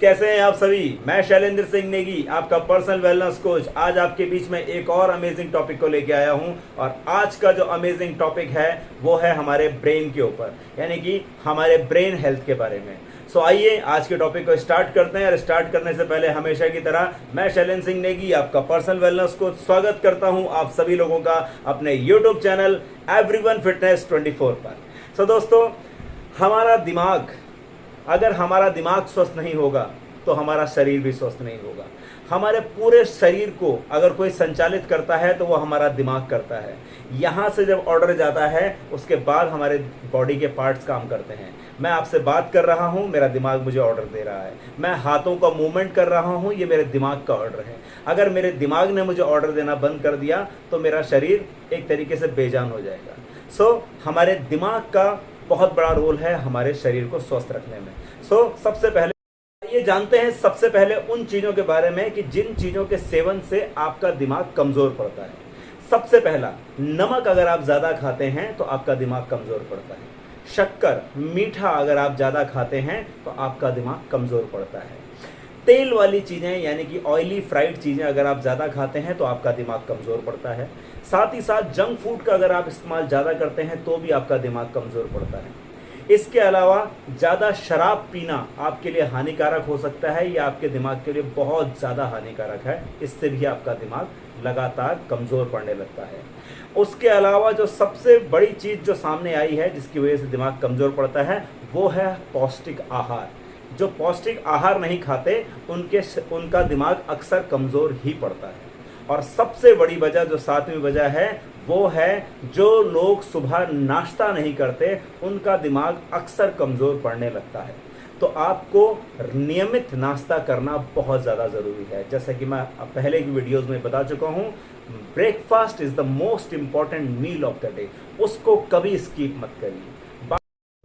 कैसे हैं आप सभी। मैं शैलेंद्र सिंह नेगी, आपका पर्सनल वेलनेस कोच, आज आपके बीच में एक और अमेजिंग टॉपिक को लेके आया हूं। और आज का जो अमेजिंग टॉपिक है वो है हमारे ब्रेन के ऊपर, यानी कि हमारे ब्रेन हेल्थ के बारे में। सो आइए आज के टॉपिक को स्टार्ट करते हैं। और स्टार्ट करने से पहले हमेशा की तरह मैं शैलेंद्र सिंह नेगी, आपका पर्सनल वेलनेस कोच, स्वागत करता हूं आप सभी लोगों का अपने यूट्यूब चैनल एवरीवन फिटनेस 24 पर। सो दोस्तों, हमारा दिमाग, अगर हमारा दिमाग स्वस्थ नहीं होगा तो हमारा शरीर भी स्वस्थ नहीं होगा। हमारे पूरे शरीर को अगर कोई संचालित करता है तो वो हमारा दिमाग करता है। यहाँ से जब ऑर्डर जाता है उसके बाद हमारे बॉडी के पार्ट्स काम करते हैं। मैं आपसे बात कर रहा हूँ, मेरा दिमाग मुझे ऑर्डर दे रहा है। मैं हाथों का मूवमेंट कर रहा हूँ, ये मेरे दिमाग का ऑर्डर है। अगर मेरे दिमाग ने मुझे ऑर्डर देना बंद कर दिया तो मेरा शरीर एक तरीके से बेजान हो जाएगा। सो हमारे दिमाग का बहुत बड़ा रोल है हमारे शरीर को स्वस्थ रखने में। सबसे पहले ये जानते हैं सबसे पहले उन चीज़ों के बारे में कि जिन चीज़ों के सेवन से आपका दिमाग कमज़ोर पड़ता है। सबसे पहला, नमक अगर आप ज़्यादा खाते हैं तो आपका दिमाग कमज़ोर पड़ता है। शक्कर, मीठा अगर आप ज़्यादा खाते हैं तो आपका दिमाग कमज़ोर पड़ता है। तेल वाली चीज़ें यानी कि ऑयली फ्राइड चीज़ें अगर आप ज़्यादा खाते हैं तो आपका दिमाग कमज़ोर पड़ता है। साथ ही साथ जंक फूड का अगर आप इस्तेमाल ज़्यादा करते हैं तो भी आपका दिमाग कमज़ोर पड़ता है। इसके अलावा ज़्यादा शराब पीना आपके लिए हानिकारक हो सकता है, या आपके दिमाग के लिए बहुत ज़्यादा हानिकारक है। इससे भी आपका दिमाग लगातार कमज़ोर पड़ने लगता है। उसके अलावा जो सबसे बड़ी चीज़ जो सामने आई है जिसकी वजह से दिमाग कमज़ोर पड़ता है वो है पौष्टिक आहार। जो पौष्टिक आहार नहीं खाते उनका दिमाग अक्सर कमज़ोर ही पड़ता है। और सबसे बड़ी वजह, जो सातवीं वजह है, वो है जो लोग सुबह नाश्ता नहीं करते उनका दिमाग अक्सर कमज़ोर पड़ने लगता है। तो आपको नियमित नाश्ता करना बहुत ज़्यादा ज़रूरी है। जैसा कि मैं पहले की वीडियोज़ में बता चुका हूँ, breakfast is the most important meal of the day. उसको कभी स्किप मत करिए।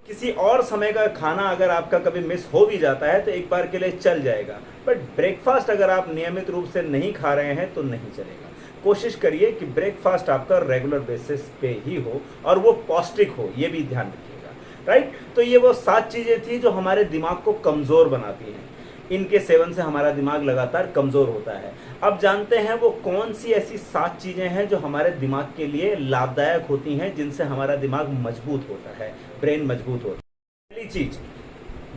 किसी और समय का खाना अगर आपका कभी मिस हो भी जाता है तो एक बार के लिए चल जाएगा, बट ब्रेकफास्ट अगर आप नियमित रूप से नहीं खा रहे हैं तो नहीं चलेगा। कोशिश करिए कि ब्रेकफास्ट आपका रेगुलर बेसिस पे ही हो और वो पौष्टिक हो, ये भी ध्यान रखिएगा। राइट, तो ये वो 7 चीज़ें थी जो हमारे दिमाग को कमज़ोर बनाती हैं। इनके सेवन से हमारा दिमाग लगातार कमज़ोर होता है। अब जानते हैं वो कौन सी ऐसी 7 चीज़ें हैं जो हमारे दिमाग के लिए लाभदायक होती हैं, जिनसे हमारा दिमाग मजबूत होता है, ब्रेन मजबूत होता है। पहली चीज़,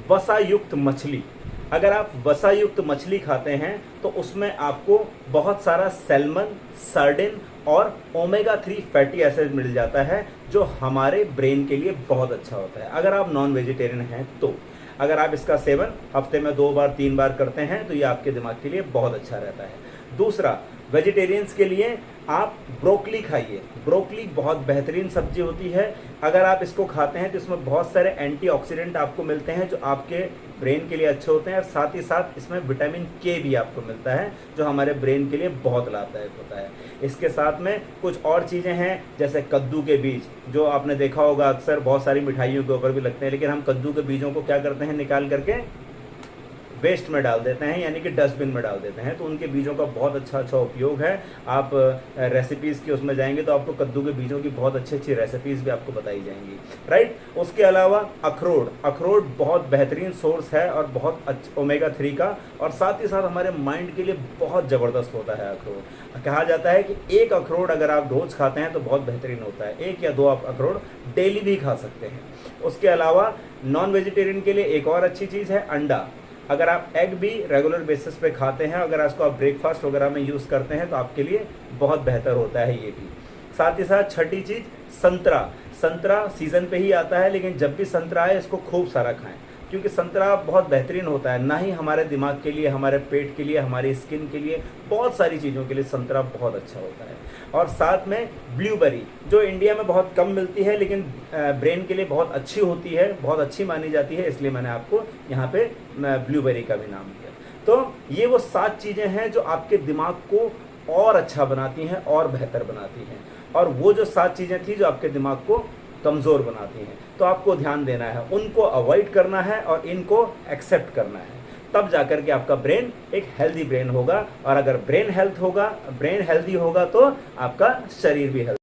वसा युक्त मछली। अगर आप वसा युक्त मछली खाते हैं तो उसमें आपको बहुत सारा सैल्मन, सार्डिन और ओमेगा 3 फैटी एसिड मिल जाता है, जो हमारे ब्रेन के लिए बहुत अच्छा होता है। अगर आप नॉन वेजिटेरियन हैं तो अगर आप इसका सेवन हफ्ते में 2 बार 3 बार करते हैं तो ये आपके दिमाग के लिए बहुत अच्छा रहता है। दूसरा, वेजिटेरियंस के लिए आप ब्रोकली खाइए। ब्रोकली बहुत बेहतरीन सब्जी होती है। अगर आप इसको खाते हैं तो इसमें बहुत सारे एंटीऑक्सीडेंट आपको मिलते हैं जो आपके ब्रेन के लिए अच्छे होते हैं। और साथ ही साथ इसमें विटामिन के भी आपको मिलता है जो हमारे ब्रेन के लिए बहुत लाभदायक होता है। इसके साथ में कुछ और चीज़ें हैं, जैसे कद्दू के बीज, जो आपने देखा होगा अक्सर बहुत सारी मिठाइयों के ऊपर भी लगते हैं, लेकिन हम कद्दू के बीजों को क्या करते हैं, निकाल करके वेस्ट में डाल देते हैं, यानी कि डस्टबिन में डाल देते हैं। तो उनके बीजों का बहुत अच्छा उपयोग है। आप रेसिपीज़ के उसमें जाएंगे तो आपको कद्दू के बीजों की बहुत अच्छी रेसिपीज़ भी आपको बताई जाएंगी। राइट, उसके अलावा अखरोट बहुत बेहतरीन सोर्स है और बहुत ओमेगा 3 का, और साथ ही साथ हमारे माइंड के लिए बहुत ज़बरदस्त होता है अखरोट। कहा जाता है कि एक अखरोट अगर आप रोज़ खाते हैं तो बहुत बेहतरीन होता है। 1 या 2 आप अखरोट डेली भी खा सकते हैं। उसके अलावा नॉन वेजिटेरियन के लिए एक और अच्छी चीज़ है अंडा। अगर आप एग भी रेगुलर बेसिस पे खाते हैं, अगर इसको आप ब्रेकफास्ट वगैरह में यूज़ करते हैं तो आपके लिए बहुत बेहतर होता है ये भी। साथ ही साथ छठी चीज़, संतरा सीज़न पे ही आता है, लेकिन जब भी संतरा आए इसको खूब सारा खाएं, क्योंकि संतरा बहुत बेहतरीन होता है। ना ही हमारे दिमाग के लिए, हमारे पेट के लिए, हमारी स्किन के लिए, बहुत सारी चीज़ों के लिए संतरा बहुत अच्छा होता है। और साथ में ब्लूबेरी, जो इंडिया में बहुत कम मिलती है लेकिन ब्रेन के लिए बहुत अच्छी होती है, बहुत अच्छी मानी जाती है, इसलिए मैंने आपको यहाँ पे ब्लूबेरी का भी नाम दिया। तो ये वो 7 चीज़ें हैं जो आपके दिमाग को और अच्छा बनाती हैं और बेहतर बनाती हैं। और वो जो 7 चीज़ें थी जो आपके दिमाग को कमज़ोर बनाती हैं, तो आपको ध्यान देना है, उनको अवॉइड करना है और इनको एक्सेप्ट करना है। तब जाकर के आपका ब्रेन एक हेल्दी ब्रेन होगा। और अगर ब्रेन हेल्दी होगा तो आपका शरीर भी हेल्दी।